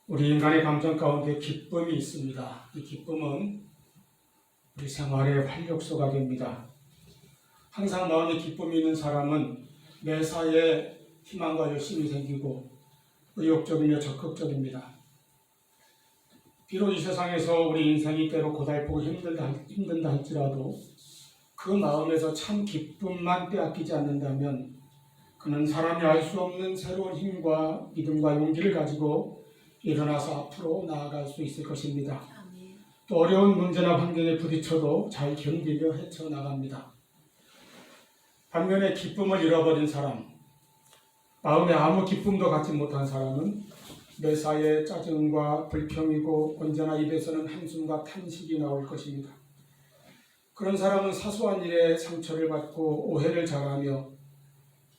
우리 인간의 감정 가운데 기쁨이 있습니다. 이 기쁨은 우리 생활의 활력소가 됩니다. 항상 마음에 기쁨이 있는 사람은 매사에 희망과 열심이 생기고 의욕적이며 적극적입니다. 비록 이 세상에서 우리 인생이 때로 고달프고 힘든다 할지라도 그 마음에서 참 기쁨만 빼앗기지 않는다면 그는 사람이 알 수 없는 새로운 힘과 믿음과 용기를 가지고 일어나서 앞으로 나아갈 수 있을 것입니다. 또 어려운 문제나 환경에 부딪혀도 잘 견디며 헤쳐나갑니다. 반면에 기쁨을 잃어버린 사람, 마음에 아무 기쁨도 갖지 못한 사람은 매사에 짜증과 불평이고 언제나 입에서는 한숨과 탄식이 나올 것입니다. 그런 사람은 사소한 일에 상처를 받고 오해를 당하며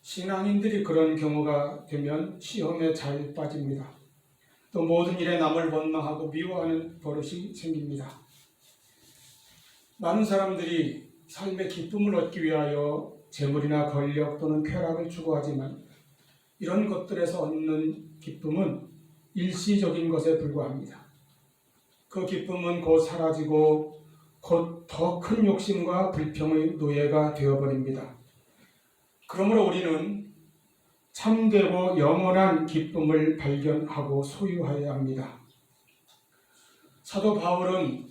신앙인들이 그런 경우가 되면 시험에 잘 빠집니다. 또 모든 일에 남을 원망하고 미워하는 버릇이 생깁니다. 많은 사람들이 삶의 기쁨을 얻기 위하여 재물이나 권력 또는 쾌락을 추구하지만 이런 것들에서 얻는 기쁨은 일시적인 것에 불과합니다. 그 기쁨은 곧 사라지고 곧 더 큰 욕심과 불평의 노예가 되어버립니다. 그러므로 우리는 참되고 영원한 기쁨을 발견하고 소유해야 합니다. 사도 바울은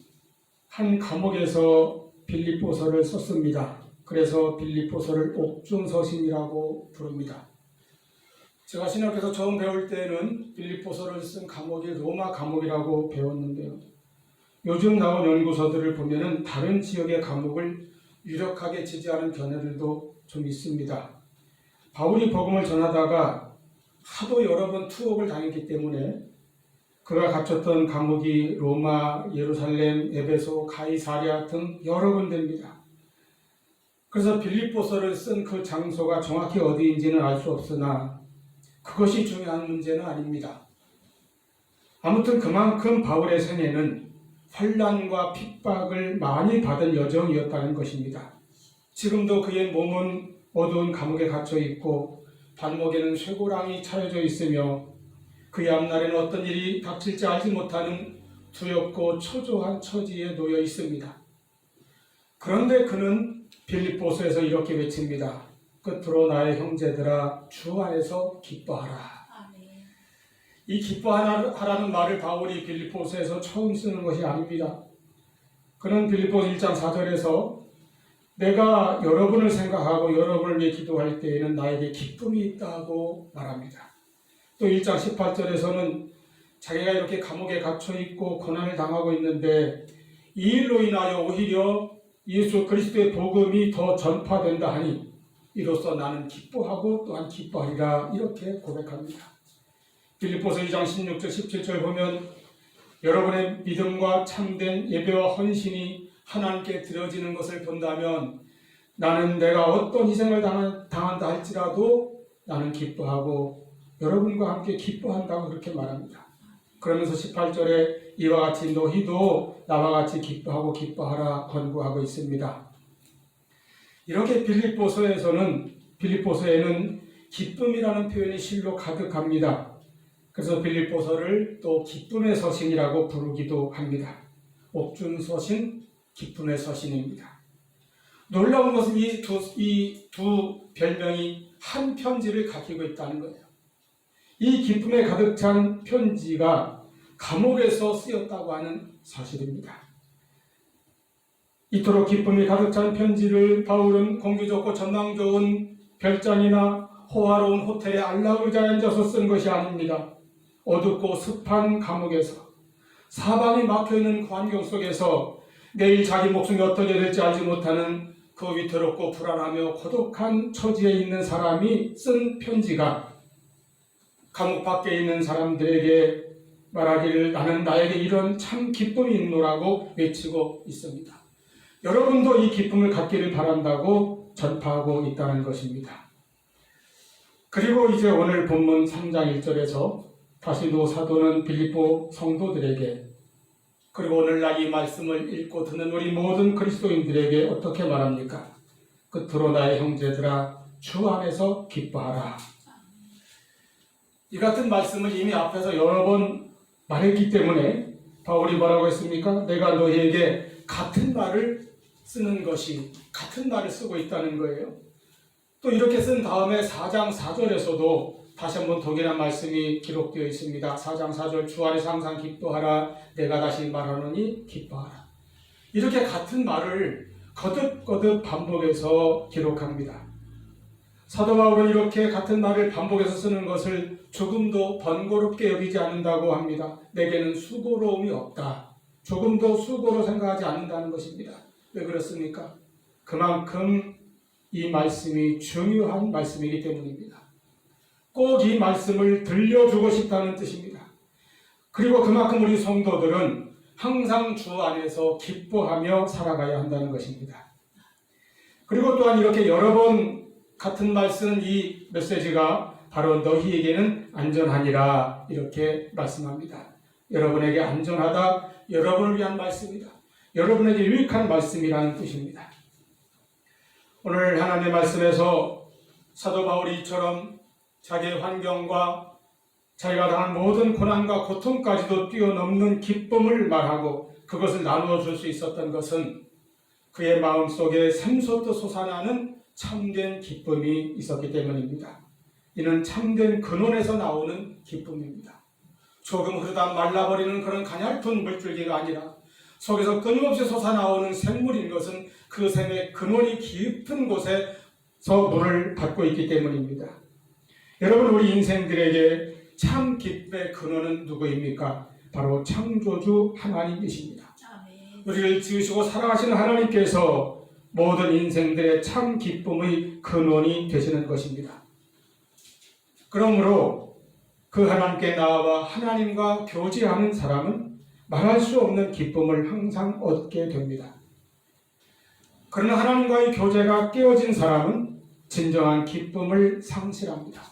한 감옥에서 빌립보서를 썼습니다. 그래서 빌립보서를 옥중서신이라고 부릅니다. 제가 신학에서 처음 배울 때는 빌립보서를 쓴 감옥이 로마 감옥이라고 배웠는데요. 요즘 나온 연구서들을 보면은 다른 지역의 감옥을 유력하게 지지하는 견해들도 좀 있습니다. 바울이 복음을 전하다가 하도 여러 번 투옥을 당했기 때문에 그가 갇혔던 감옥이 로마, 예루살렘, 에베소, 가이사랴 등 여러 군데입니다. 그래서 빌립보서를 쓴 그 장소가 정확히 어디인지는 알 수 없으나 그것이 중요한 문제는 아닙니다. 아무튼 그만큼 바울의 생애는 환난과 핍박을 많이 받은 여정이었다는 것입니다. 지금도 그의 몸은 어두운 감옥에 갇혀 있고 발목에는 쇠고랑이 차여져 있으며 그의 앞날에는 어떤 일이 닥칠지 알지 못하는 두렵고 초조한 처지에 놓여 있습니다. 그런데 그는 빌립보서에서 이렇게 외칩니다. 끝으로 나의 형제들아 주 안에서 기뻐하라. 이 기뻐하라는 말을 바울이 빌립보서에서 처음 쓰는 것이 아닙니다. 그는 빌립보서 1장 4절에서 내가 여러분을 생각하고 여러분을 위해 기도할 때에는 나에게 기쁨이 있다고 말합니다. 또 1장 18절에서는 자기가 이렇게 감옥에 갇혀있고 고난을 당하고 있는데 이 일로 인하여 오히려 예수 그리스도의 복음이 더 전파된다 하니 이로써 나는 기뻐하고 또한 기뻐하리라 이렇게 고백합니다. 빌립보서 2장 16절 17절 보면 여러분의 믿음과 참된 예배와 헌신이 하나님께 드려지는 것을 본다면 나는 내가 어떤 희생을 당한다 할지라도 나는 기뻐하고 여러분과 함께 기뻐한다고 그렇게 말합니다. 그러면서 18절에 이와 같이 너희도 나와 같이 기뻐하고 기뻐하라 권고하고 있습니다. 이렇게 빌립보서에는 기쁨이라는 표현이 실로 가득합니다. 그래서 빌립보서를 또 기쁨의 서신이라고 부르기도 합니다. 옥중서신, 기쁨의 서신입니다. 놀라운 것은 이 두 별명이 한 편지를 가지고 있다는 거예요. 이 기쁨에 가득 찬 편지가 감옥에서 쓰였다고 하는 사실입니다. 이토록 기쁨이 가득 찬 편지를 바울은 공기 좋고 전망 좋은 별장이나 호화로운 호텔의 안락 의자에 앉아서 쓴 것이 아닙니다. 어둡고 습한 감옥에서 사방이 막혀있는 환경 속에서 내일 자기 목숨이 어떻게 될지 알지 못하는 그 위태롭고 불안하며 고독한 처지에 있는 사람이 쓴 편지가 감옥 밖에 있는 사람들에게 말하기를 나는 나에게 이런 참 기쁨이 있노라고 외치고 있습니다. 여러분도 이 기쁨을 갖기를 바란다고 전파하고 있다는 것입니다. 그리고 이제 오늘 본문 3장 1절에서 다시도 사도는 빌립보 성도들에게 그리고 오늘날 이 말씀을 읽고 듣는 우리 모든 그리스도인들에게 어떻게 말합니까? 끝으로 나의 형제들아 주 안에서 기뻐하라. 이 같은 말씀을 이미 앞에서 여러 번 말했기 때문에 바울이 뭐라고 했습니까? 내가 너희에게 같은 말을 쓰는 것이 같은 말을 쓰고 있다는 거예요. 또 이렇게 쓴 다음에 4장 4절에서도 다시 한번 동일한 말씀이 기록되어 있습니다. 4장 4절 주 안에서 항상 기뻐하라 내가 다시 말하노니 기뻐하라. 이렇게 같은 말을 거듭거듭 반복해서 기록합니다. 사도 바울은 이렇게 같은 말을 반복해서 쓰는 것을 조금도 번거롭게 여기지 않는다고 합니다. 내게는 수고로움이 없다. 조금도 수고로 생각하지 않는다는 것입니다. 왜 그렇습니까? 그만큼 이 말씀이 중요한 말씀이기 때문입니다. 꼭 이 말씀을 들려주고 싶다는 뜻입니다. 그리고 그만큼 우리 성도들은 항상 주 안에서 기뻐하며 살아가야 한다는 것입니다. 그리고 또한 이렇게 여러 번 같은 말 쓰는 이 메시지가 바로 너희에게는 안전하니라 이렇게 말씀합니다. 여러분에게 안전하다, 여러분을 위한 말씀이다. 여러분에게 유익한 말씀이라는 뜻입니다. 오늘 하나님의 말씀에서 사도 바울이 이처럼 자기의 환경과 자기가 당한 모든 고난과 고통까지도 뛰어넘는 기쁨을 말하고 그것을 나누어 줄 수 있었던 것은 그의 마음속에 샘솟듯 솟아나는 참된 기쁨이 있었기 때문입니다. 이는 참된 근원에서 나오는 기쁨입니다. 조금 흐르다 말라버리는 그런 가냘픈 물줄기가 아니라 속에서 끊임없이 솟아나오는 샘물인 것은 그 샘의 근원이 깊은 곳에서 물을 받고 있기 때문입니다. 여러분, 우리 인생들에게 참 기쁨의 근원은 누구입니까? 바로 창조주 하나님이십니다. 우리를 지으시고 사랑하시는 하나님께서 모든 인생들의 참 기쁨의 근원이 되시는 것입니다. 그러므로 그 하나님께 나아와 하나님과 교제하는 사람은 말할 수 없는 기쁨을 항상 얻게 됩니다. 그러나 하나님과의 교제가 깨어진 사람은 진정한 기쁨을 상실합니다.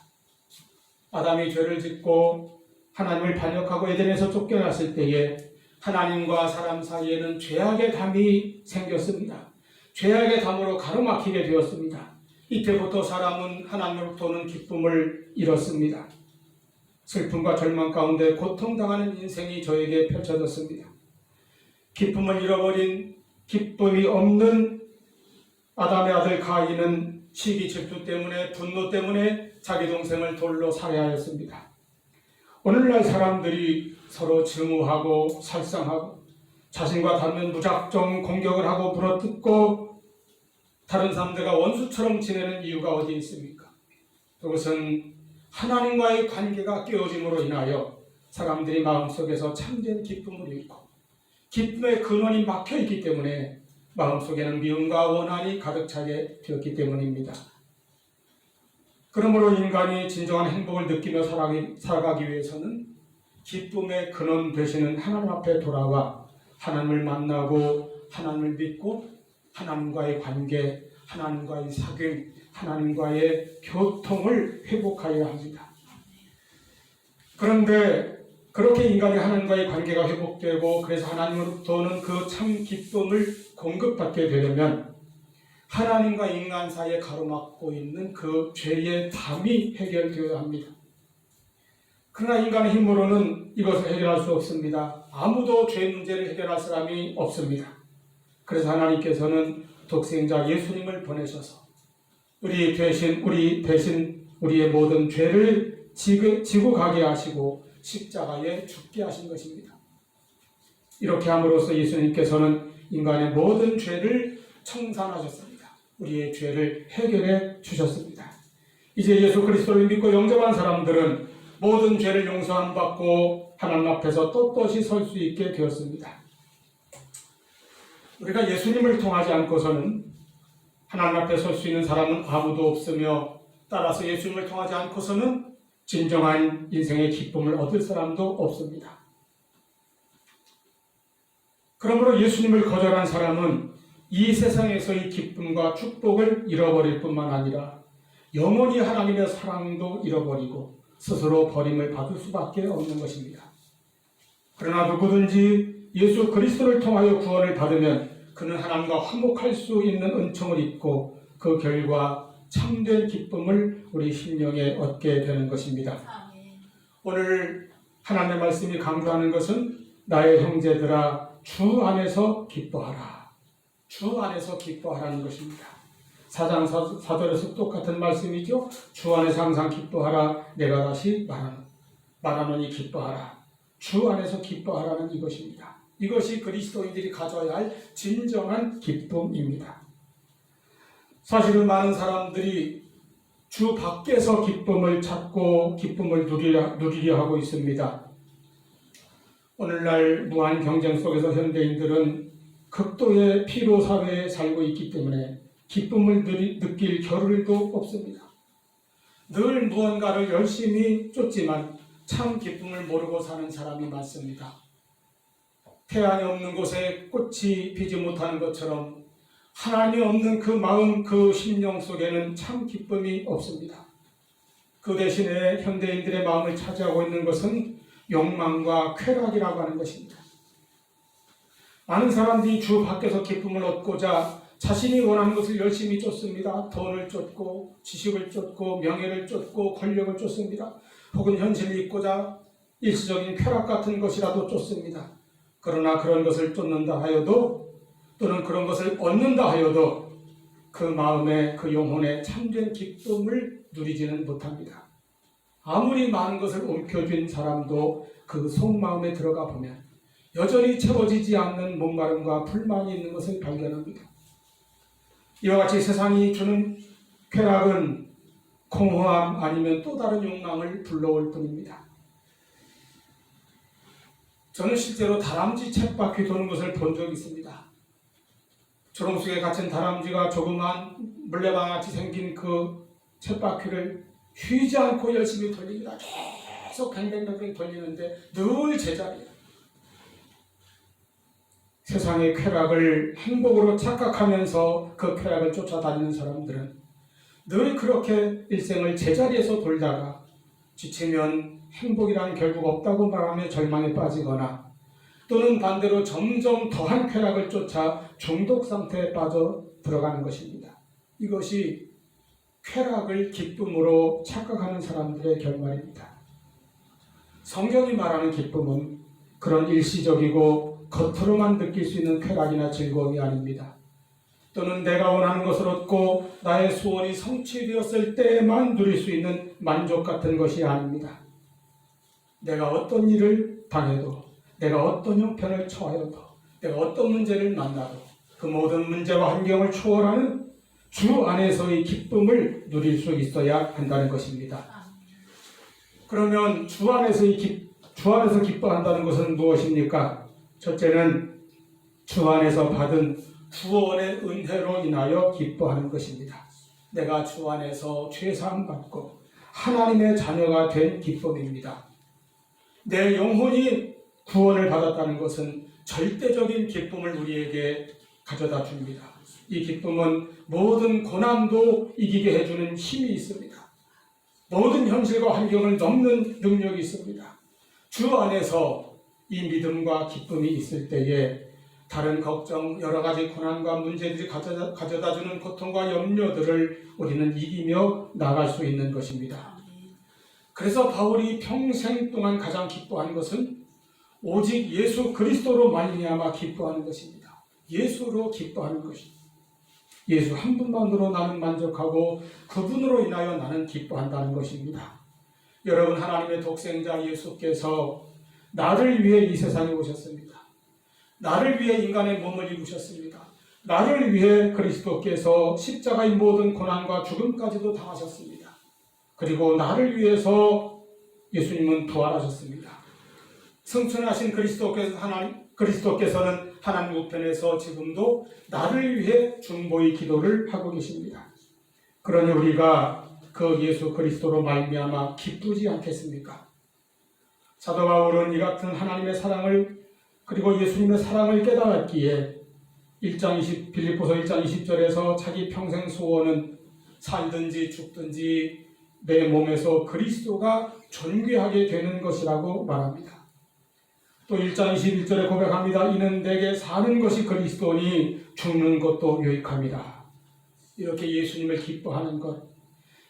아담이 죄를 짓고 하나님을 반역하고 에덴에서 쫓겨났을 때에 하나님과 사람 사이에는 죄악의 담이 생겼습니다. 죄악의 담으로 가로막히게 되었습니다. 이때부터 사람은 하나님으로부터는 기쁨을 잃었습니다. 슬픔과 절망 가운데 고통당하는 인생이 저에게 펼쳐졌습니다. 기쁨을 잃어버린 기쁨이 없는 아담의 아들 가인은 시기 질투 때문에 분노 때문에 자기 동생을 돌로 살해하였습니다. 오늘날 사람들이 서로 증오하고 살상하고 자신과 닮은 무작정 공격을 하고 물어뜯고 다른 사람들과 원수처럼 지내는 이유가 어디에 있습니까? 그것은 하나님과의 관계가 깨어짐으로 인하여 사람들이 마음속에서 참된 기쁨을 잃고 기쁨의 근원이 막혀있기 때문에 마음속에는 미움과 원한이 가득 차게 되었기 때문입니다. 그러므로 인간이 진정한 행복을 느끼며 살아가기 위해서는 기쁨의 근원 되시는 하나님 앞에 돌아와 하나님을 만나고 하나님을 믿고 하나님과의 관계, 하나님과의 사귐, 하나님과의 교통을 회복하여야 합니다. 그런데 그렇게 인간이 하나님과의 관계가 회복되고 그래서 하나님으로부터는 그 참 기쁨을 공급받게 되려면 하나님과 인간 사이에 가로막고 있는 그 죄의 담이 해결되어야 합니다. 그러나 인간의 힘으로는 이것을 해결할 수 없습니다. 아무도 죄 문제를 해결할 사람이 없습니다. 그래서 하나님께서는 독생자 예수님을 보내셔서 우리 대신 우리의 모든 죄를 지고 가게 하시고 십자가에 죽게 하신 것입니다. 이렇게 함으로써 예수님께서는 인간의 모든 죄를 청산하셨습니다. 우리의 죄를 해결해 주셨습니다. 이제 예수 그리스도를 믿고 영접한 사람들은 모든 죄를 용서함 받고 하나님 앞에서 떳떳이 설 수 있게 되었습니다. 우리가 예수님을 통하지 않고서는 하나님 앞에 설 수 있는 사람은 아무도 없으며 따라서 예수님을 통하지 않고서는 진정한 인생의 기쁨을 얻을 사람도 없습니다. 그러므로 예수님을 거절한 사람은 이 세상에서의 기쁨과 축복을 잃어버릴 뿐만 아니라 영원히 하나님의 사랑도 잃어버리고 스스로 버림을 받을 수밖에 없는 것입니다. 그러나 누구든지 예수 그리스도를 통하여 구원을 받으면 그는 하나님과 화목할 수 있는 은총을 입고 그 결과 참된 기쁨을 우리 심령에 얻게 되는 것입니다. 오늘 하나님의 말씀이 강조하는 것은 나의 형제들아 주 안에서 기뻐하라. 주 안에서 기뻐하라는 것입니다. 4장 4절에서 똑같은 말씀이죠. 주 안에서 항상 기뻐하라. 내가 다시 말하노니 기뻐하라. 주 안에서 기뻐하라는 이것입니다. 이것이 그리스도인들이 가져야 할 진정한 기쁨입니다. 사실은 많은 사람들이 주 밖에서 기쁨을 찾고 기쁨을 누리려 하고 있습니다. 오늘날 무한 경쟁 속에서 현대인들은 극도의 피로 사회에 살고 있기 때문에 기쁨을 느낄 겨를도 없습니다. 늘 무언가를 열심히 쫓지만 참 기쁨을 모르고 사는 사람이 많습니다. 태양이 없는 곳에 꽃이 피지 못하는 것처럼 하나님이 없는 그 마음, 그 심령 속에는 참 기쁨이 없습니다. 그 대신에 현대인들의 마음을 차지하고 있는 것은 욕망과 쾌락이라고 하는 것입니다. 많은 사람들이 주 밖에서 기쁨을 얻고자 자신이 원하는 것을 열심히 쫓습니다. 돈을 쫓고 지식을 쫓고 명예를 쫓고 권력을 쫓습니다. 혹은 현실을 잊고자 일시적인 쾌락 같은 것이라도 쫓습니다. 그러나 그런 것을 쫓는다 하여도 또는 그런 것을 얻는다 하여도 그 마음에 그 영혼에 참된 기쁨을 누리지는 못합니다. 아무리 많은 것을 옮겨준 사람도 그 속마음에 들어가 보면 여전히 채워지지 않는 목마름과 불만이 있는 것을 발견합니다. 이와 같이 세상이 주는 쾌락은 공허함 아니면 또 다른 욕망을 불러올 뿐입니다. 저는 실제로 다람쥐 쳇바퀴 도는 것을 본 적이 있습니다. 초롱 속에 갇힌 다람쥐가 조그만 물레방아같이 생긴 그 쳇바퀴를 쉬지 않고 열심히 돌립니다. 계속 뱅뱅뱅뱅 돌리는데 늘 제자리예요. 세상의 쾌락을 행복으로 착각하면서 그 쾌락을 쫓아다니는 사람들은 늘 그렇게 일생을 제자리에서 돌다가 지치면 행복이란 결국 없다고 말하며 절망에 빠지거나 또는 반대로 점점 더한 쾌락을 쫓아 중독 상태에 빠져 들어가는 것입니다. 이것이 쾌락을 기쁨으로 착각하는 사람들의 결말입니다. 성경이 말하는 기쁨은 그런 일시적이고 겉으로만 느낄 수 있는 쾌락이나 즐거움이 아닙니다. 또는 내가 원하는 것을 얻고 나의 소원이 성취되었을 때만 누릴 수 있는 만족 같은 것이 아닙니다. 내가 어떤 일을 당해도 내가 어떤 형편을 처하여도 내가 어떤 문제를 만나도 그 모든 문제와 환경을 초월하는 주 안에서의 기쁨을 누릴 수 있어야 한다는 것입니다. 그러면 주 안에서 기뻐한다는 것은 무엇입니까? 첫째는 주 안에서 받은 구원의 은혜로 인하여 기뻐하는 것입니다. 내가 주 안에서 죄사함 받고 하나님의 자녀가 된 기쁨입니다. 내 영혼이 구원을 받았다는 것은 절대적인 기쁨을 우리에게 가져다 줍니다. 이 기쁨은 모든 고난도 이기게 해주는 힘이 있습니다. 모든 현실과 환경을 넘는 능력이 있습니다. 주 안에서 이 믿음과 기쁨이 있을 때에 다른 걱정, 여러 가지 고난과 문제들이 가져다주는 고통과 염려들을 우리는 이기며 나갈 수 있는 것입니다. 그래서 바울이 평생 동안 가장 기뻐한 것은 오직 예수 그리스도로 말미암아 기뻐하는 것입니다. 예수로 기뻐하는 것입니다. 예수 한 분만으로 나는 만족하고 그분으로 인하여 나는 기뻐한다는 것입니다. 여러분, 하나님의 독생자 예수께서 나를 위해 이 세상에 오셨습니다. 나를 위해 인간의 몸을 입으셨습니다. 나를 위해 그리스도께서 십자가의 모든 고난과 죽음까지도 당하셨습니다. 그리고 나를 위해서 예수님은 부활하셨습니다. 승천하신 그리스도께서는 하나님 우편에서 지금도 나를 위해 중보의 기도를 하고 계십니다. 그러니 우리가 그 예수 그리스도로 말미암아 기쁘지 않겠습니까? 사도 바울은 이 같은 하나님의 사랑을 그리고 예수님의 사랑을 깨달았기에 빌립보서 1장 20절에서 자기 평생 소원은 살든지 죽든지 내 몸에서 그리스도가 존귀하게 되는 것이라고 말합니다. 또 1장 21절에 고백합니다. 이는 내게 사는 것이 그리스도니 죽는 것도 유익함이라. 이렇게 예수님을 기뻐하는 것,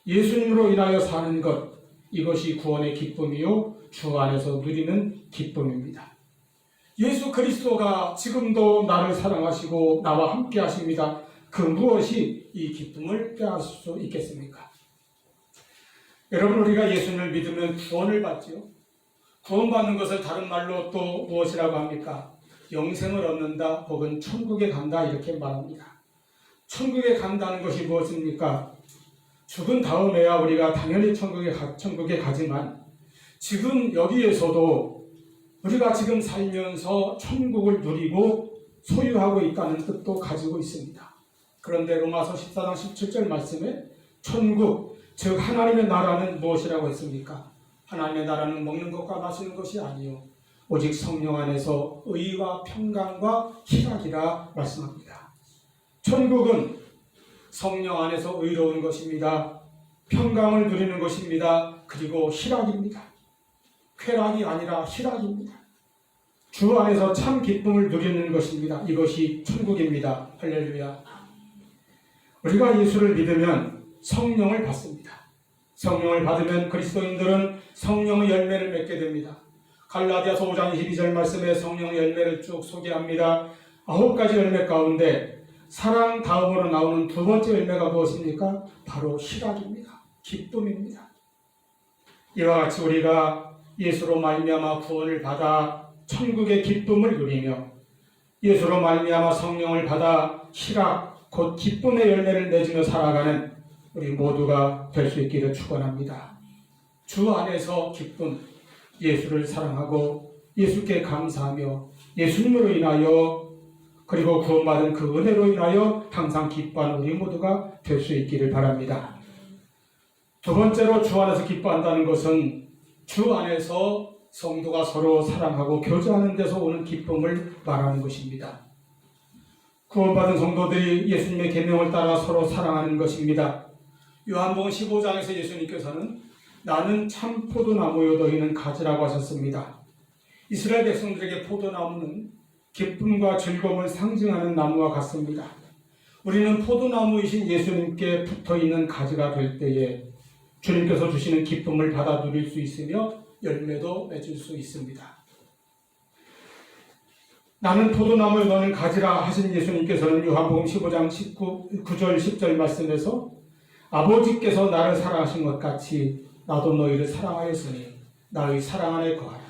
예수님으로 인하여 사는 것, 이것이 구원의 기쁨이요 주 안에서 누리는 기쁨입니다. 예수 그리스도가 지금도 나를 사랑하시고 나와 함께 하십니다. 그 무엇이 이 기쁨을 빼앗을 수 있겠습니까? 여러분, 우리가 예수님을 믿으면 구원을 받지요. 구원받는 것을 다른 말로 또 무엇이라고 합니까? 영생을 얻는다 혹은 천국에 간다 이렇게 말합니다. 천국에 간다는 것이 무엇입니까? 죽은 다음에야 우리가 당연히 천국에 가지만 지금 여기에서도 우리가 지금 살면서 천국을 누리고 소유하고 있다는 뜻도 가지고 있습니다. 그런데 로마서 14장 17절 말씀에 천국, 즉 하나님의 나라는 무엇이라고 했습니까? 하나님의 나라는 먹는 것과 마시는 것이 아니요 오직 성령 안에서 의와 평강과 희락이라 말씀합니다. 천국은 성령 안에서 의로운 것입니다. 평강을 누리는 것입니다. 그리고 희락입니다. 쾌락이 아니라 희락입니다. 주 안에서 참 기쁨을 누리는 것입니다. 이것이 천국입니다. 할렐루야. 우리가 예수를 믿으면 성령을 받습니다. 성령을 받으면 그리스도인들은 성령의 열매를 맺게 됩니다. 갈라디아서 5장 22절 말씀에 성령의 열매를 쭉 소개합니다. 9가지 열매 가운데 사랑 다음으로 나오는 두 번째 열매가 무엇입니까? 바로 희락입니다. 기쁨입니다. 이와 같이 우리가 예수로 말미암아 구원을 받아 천국의 기쁨을 누리며 예수로 말미암아 성령을 받아 희락 곧 기쁨의 열매를 맺으며 살아가는 우리 모두가 될 수 있기를 축원합니다. 주 안에서 기쁨, 예수를 사랑하고 예수께 감사하며 예수님으로 인하여 그리고 구원받은 그 은혜로 인하여 항상 기뻐하는 우리 모두가 될 수 있기를 바랍니다. 두 번째로 주 안에서 기뻐한다는 것은 주 안에서 성도가 서로 사랑하고 교제하는 데서 오는 기쁨을 말하는 것입니다. 구원받은 성도들이 예수님의 계명을 따라 서로 사랑하는 것입니다. 요한복음 15장에서 예수님께서는 나는 참 포도나무요 너희는 가지라고 하셨습니다. 이스라엘 백성들에게 포도나무는 기쁨과 즐거움을 상징하는 나무와 같습니다. 우리는 포도나무이신 예수님께 붙어있는 가지가 될 때에 주님께서 주시는 기쁨을 받아 누릴 수 있으며 열매도 맺을 수 있습니다. 나는 포도나무요 너는 가지라 하신 예수님께서는 요한복음 15장 9절 10절 말씀에서 아버지께서 나를 사랑하신 것 같이 나도 너희를 사랑하였으니 나의 사랑 안에 거하라.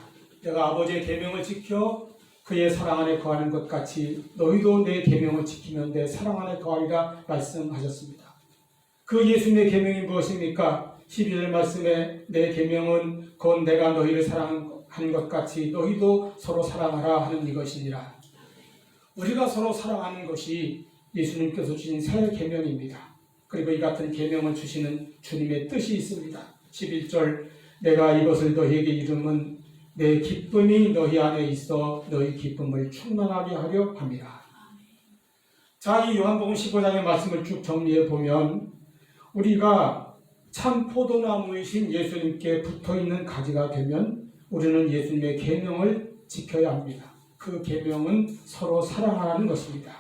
내가 아버지의 계명을 지켜 그의 사랑 안에 거하는 것 같이 너희도 내 계명을 지키면 내 사랑 안에 거하리라 말씀하셨습니다. 그 예수님의 계명이 무엇입니까? 12절 말씀에 내 계명은 곧 내가 너희를 사랑한 것 같이 너희도 서로 사랑하라 하는 이것이니라. 우리가 서로 사랑하는 것이 예수님께서 주신 새 계명입니다. 그리고 이 같은 계명을 주시는 주님의 뜻이 있습니다. 11절 내가 이것을 너희에게 이름은 내 기쁨이 너희 안에 있어 너희 기쁨을 충만하게 하려 함이라. 자, 이 요한복음 15장의 말씀을 쭉 정리해 보면 우리가 참 포도나무이신 예수님께 붙어있는 가지가 되면 우리는 예수님의 계명을 지켜야 합니다. 그 계명은 서로 사랑하라는 것입니다.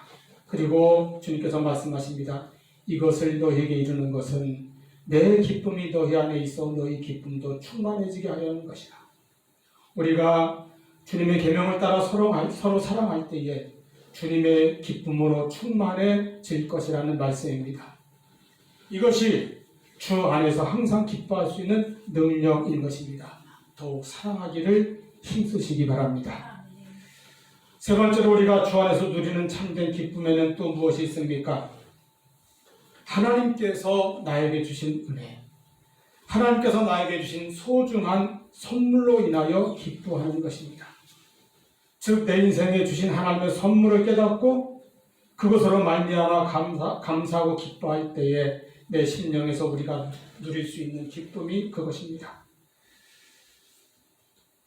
그리고 주님께서 말씀하십니다. 이것을 너희에게 이루는 것은 내 기쁨이 너희 안에 있어 너희 기쁨도 충만해지게 하려는 것이다. 우리가 주님의 계명을 따라 서로 사랑할 때에 주님의 기쁨으로 충만해질 것이라는 말씀입니다. 이것이 주 안에서 항상 기뻐할 수 있는 능력인 것입니다. 더욱 사랑하기를 힘쓰시기 바랍니다. 세 번째로 우리가 주 안에서 누리는 참된 기쁨에는 또 무엇이 있습니까? 하나님께서 나에게 주신 은혜, 하나님께서 나에게 주신 소중한 선물로 인하여 기뻐하는 것입니다. 즉 내 인생에 주신 하나님의 선물을 깨닫고 그것으로 말미암아 감사하고 기뻐할 때에 내 심령에서 우리가 누릴 수 있는 기쁨이 그것입니다.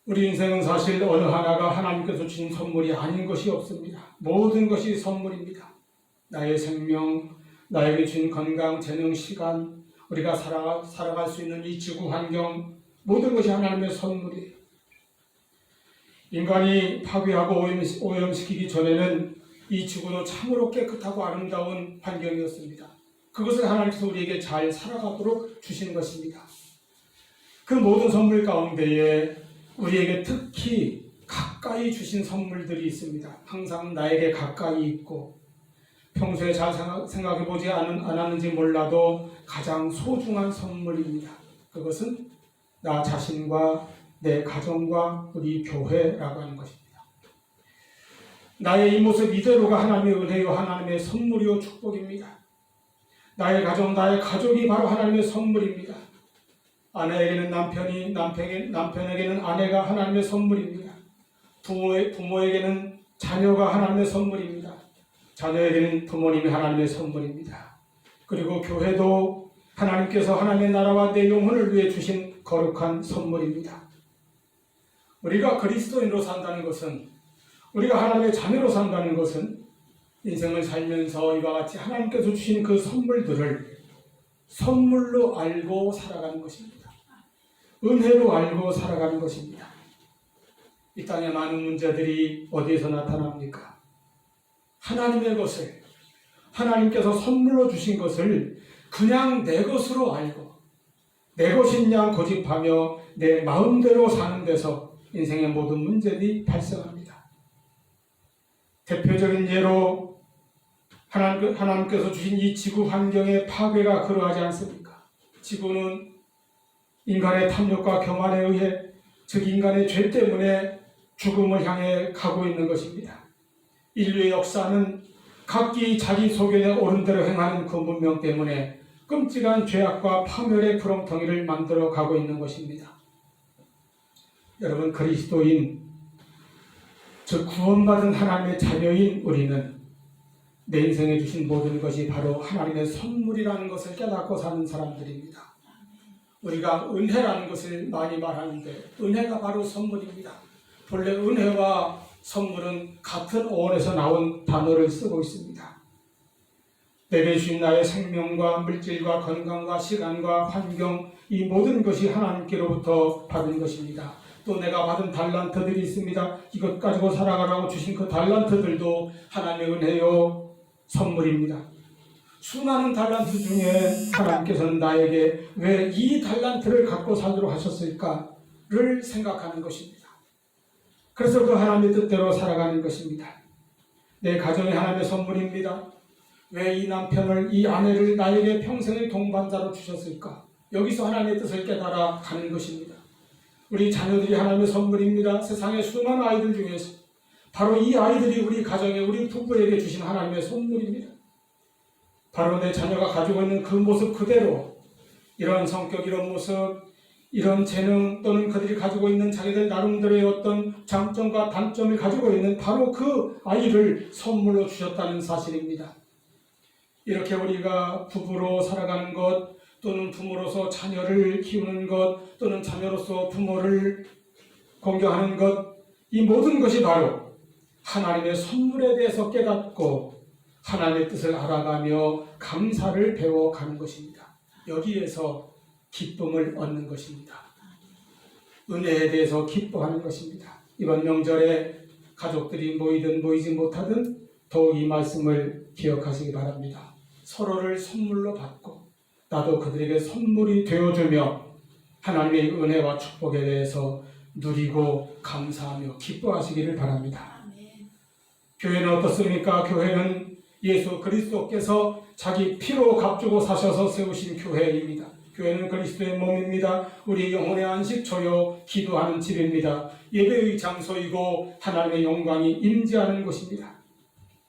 우리 인생은 사실 어느 하나가 하나님께서 주신 선물이 아닌 것이 없습니다. 모든 것이 선물입니다. 나의 생명, 나에게 주신 건강, 재능, 시간, 우리가 살아갈 수 있는 이 지구 환경, 모든 것이 하나님의 선물이에요. 인간이 파괴하고 오염시키기 전에는 이 지구도 참으로 깨끗하고 아름다운 환경이었습니다. 그것을 하나님께서 우리에게 잘 살아가도록 주신 것입니다. 그 모든 선물 가운데에 우리에게 특히 가까이 주신 선물들이 있습니다. 항상 나에게 가까이 있고 평소에 잘 생각해보지 않았는지 몰라도 가장 소중한 선물입니다. 그것은 나 자신과 내 가정과 우리 교회라고 하는 것입니다. 나의 이 모습 이대로가 하나님의 은혜요 하나님의 선물이요 축복입니다. 나의 가정, 나의 가족이 바로 하나님의 선물입니다. 아내에게는 남편이, 남편에게는 아내가 하나님의 선물입니다. 부모에게는 자녀가 하나님의 선물입니다. 자녀에게는 부모님이 하나님의 선물입니다. 그리고 교회도 하나님께서 하나님의 나라와 내 영혼을 위해 주신 거룩한 선물입니다. 우리가 그리스도인으로 산다는 것은, 우리가 하나님의 자녀로 산다는 것은 인생을 살면서 이와 같이 하나님께서 주신 그 선물들을 선물로 알고 살아가는 것입니다. 은혜로 알고 살아가는 것입니다. 이 땅의 많은 문제들이 어디에서 나타납니까? 하나님의 것을, 하나님께서 선물로 주신 것을 그냥 내 것으로 알고 내 것인 양 고집하며 내 마음대로 사는 데서 인생의 모든 문제들이 발생합니다. 대표적인 예로 하나님께서 주신 이 지구 환경의 파괴가 그러하지 않습니까? 지구는 인간의 탐욕과 교만에 의해, 즉 인간의 죄 때문에 죽음을 향해 가고 있는 것입니다. 인류의 역사는 각기 자기 소견에 옳은 대로 행하는 그 문명 때문에 끔찍한 죄악과 파멸의 구렁텅이를 만들어 가고 있는 것입니다. 여러분, 그리스도인, 즉 구원받은 하나님의 자녀인 우리는 내 인생에 주신 모든 것이 바로 하나님의 선물이라는 것을 깨닫고 사는 사람들입니다. 우리가 은혜라는 것을 많이 말하는데 은혜가 바로 선물입니다. 본래 은혜와 선물은 같은 어원에서 나온 단어를 쓰고 있습니다. 내게 주신 나의 생명과 물질과 건강과 시간과 환경, 이 모든 것이 하나님께로부터 받은 것입니다. 또 내가 받은 달란트들이 있습니다. 이것 가지고 살아가라고 주신 그 달란트들도 하나님의 은혜요 선물입니다. 수많은 달란트 중에 하나님께서는 나에게 왜 이 달란트를 갖고 살도록 하셨을까를 생각하는 것입니다. 그래서 그 하나님의 뜻대로 살아가는 것입니다. 내 가정이 하나님의 선물입니다. 왜 이 남편을, 이 아내를 나에게 평생의 동반자로 주셨을까? 여기서 하나님의 뜻을 깨달아 가는 것입니다. 우리 자녀들이 하나님의 선물입니다. 세상의 수많은 아이들 중에서 바로 이 아이들이 우리 가정에, 우리 부부에게 주신 하나님의 선물입니다. 바로 내 자녀가 가지고 있는 그 모습 그대로, 이런 성격, 이런 모습, 이런 재능, 또는 그들이 가지고 있는 자기들 나름대로의 어떤 장점과 단점을 가지고 있는 바로 그 아이를 선물로 주셨다는 사실입니다. 이렇게 우리가 부부로 살아가는 것, 또는 부모로서 자녀를 키우는 것, 또는 자녀로서 부모를 공경하는 것, 이 모든 것이 바로 하나님의 선물에 대해서 깨닫고 하나님의 뜻을 알아가며 감사를 배워가는 것입니다. 여기에서 기쁨을 얻는 것입니다. 은혜에 대해서 기뻐하는 것입니다. 이번 명절에 가족들이 모이든 모이지 못하든 더욱 이 말씀을 기억하시기 바랍니다. 서로를 선물로 받고 나도 그들에게 선물이 되어주며 하나님의 은혜와 축복에 대해서 누리고 감사하며 기뻐하시기를 바랍니다. 교회는 어떻습니까? 교회는 예수 그리스도께서 자기 피로 값주고 사셔서 세우신 교회입니다. 교회는 그리스도의 몸입니다. 우리 영혼의 안식처요 기도하는 집입니다. 예배의 장소이고 하나님의 영광이 임재하는 곳입니다.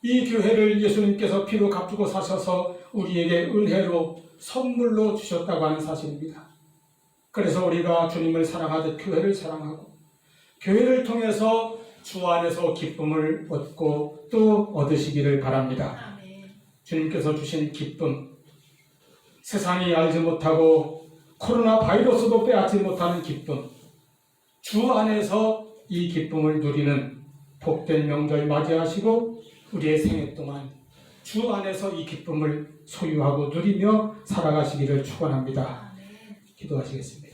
이 교회를 예수님께서 피로 값주고 사셔서 우리에게 은혜로 선물로 주셨다고 하는 사실입니다. 그래서 우리가 주님을 사랑하듯 교회를 사랑하고 교회를 통해서 주 안에서 기쁨을 얻고 또 얻으시기를 바랍니다. 주님께서 주신 기쁨, 세상이 알지 못하고 코로나 바이러스도 빼앗지 못하는 기쁨, 주 안에서 이 기쁨을 누리는 복된 명절 맞이하시고 우리의 생애 동안 주 안에서 이 기쁨을 소유하고 누리며 살아가시기를 축원합니다. 기도하시겠습니다.